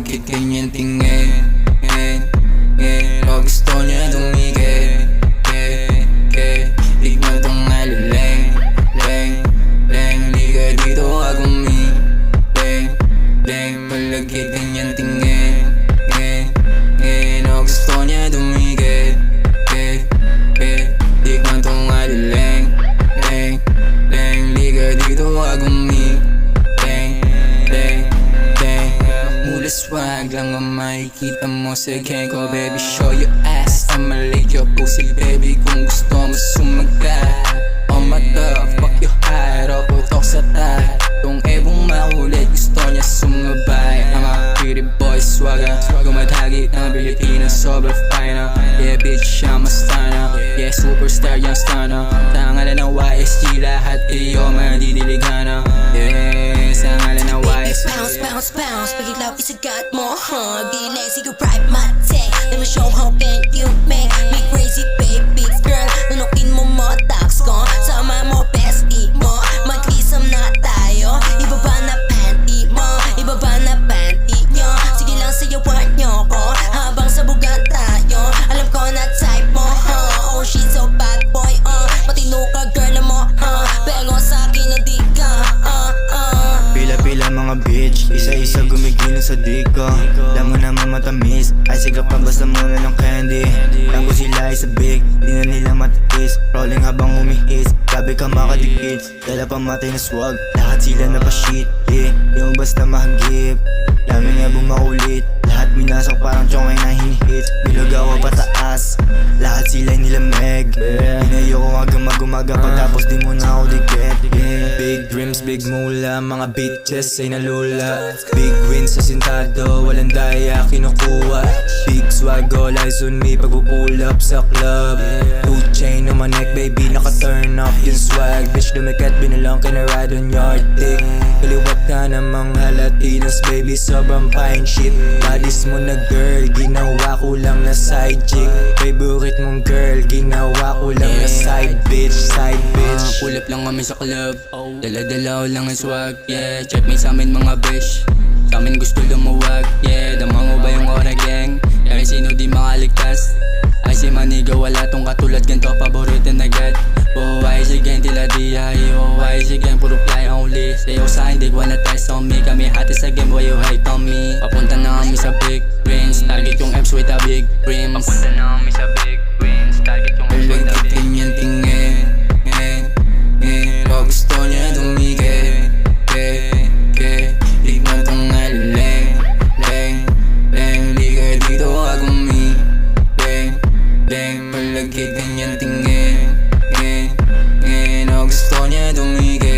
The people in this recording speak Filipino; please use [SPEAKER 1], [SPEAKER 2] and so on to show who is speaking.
[SPEAKER 1] malagkit kanyang tingin. O gusto niya dumigit. Tignan tong alileng. Di ka dito agumileng. Malagkit kanyang tingin. O gusto niya dumigit. Tignan tong alileng. Di ka dito agumileng. Mula swag lang ang makikita mo sa gang ko. Baby, show your ass, I'ma lick your pussy, baby, kung gusto mo sumagat. Oh my god, fuck your height, o putok sa tayo. Kung ebong makulit, gusto niya sumabay. Mga pretty boy swagger, gumadhagi ng Pilipinas, sobrang fine na. Yeah bitch, siya mastana. Yeah superstar yung stunner. Tangalan ng YSG, lahat iyo madidiligan na. Yeah, sa ngalan ng YSG.
[SPEAKER 2] Bounce, pag-ilaw isagat mo, Be lazy, you ride my tag. Let me show how bad you make me crazy, baby girl. Nunukin mo mo, tax ko. Sama mo, bestie mo. Mag-isam na tayo. Ibaba na panty mo, ibaba na panty nyo. Sige lang sayawan nyo ko, habang sabugan tayo. Alam ko na type mo, Oh she's so bad boy, Matino ka girl mo, Pero sa'kin hindi ka,
[SPEAKER 3] Pila-pila mga bitch, isa-isa gumigilin sa dika. Alam mo naman matamis, ay sigap pa basta muna ng candy. Lang ko sila ay sabik, di na nila matitis. Rolling habang humihis, grabe ka makadikit. Dala pa matay na swag, lahat sila na pa-shit. Yung basta mahagip, dami nga bumaulit. Lahat minasok parang chongay na hinihit. Bilog ako pataas, lahat sila nilameg. Inayo ko umaga pagtapos di mo na ako dikit. Big dreams, big mula, mga bitches ay nalula. Big wins sa sintado, walang daya kinukuha. Big swag, all eyes on me pag pull up sa club. 2 chain on my neck, baby, naka-turn up yung swag. Bitch dumikat, binalang ka na ride on your dick. Kaliwat ka namang halatinas, baby, sobrang fine shit. Badis mo na girl, ginawa ko lang na side chick. Favorite mong girl, ginawa ko lang na side bitch.
[SPEAKER 1] Pull up lang kami sa club, dala-dala ko lang ang swag. Yeah, check me sa amin mga bish. Sa amin gusto lumuwag. Yeah, damang mo ba yung ora gang? Kaya sino di makaligtas? Ay si maniga wala tong katulad, ganito paborito na agad. Oh ay si gang tila di ay. Oh ay si gang puro fly only. Sayo sa akin di wanna test on me. Kami hati sa game, why you hate on me? Papunta na kami sa big wins, target yung F's with a big rims. Papunta na kami sa big wins, target yung F's with a big rims. O gusto niya dumigit. Tignan tong alileng. Di ka dito agumileng. Malagkit kanyang tingin. O gusto niya dumigit.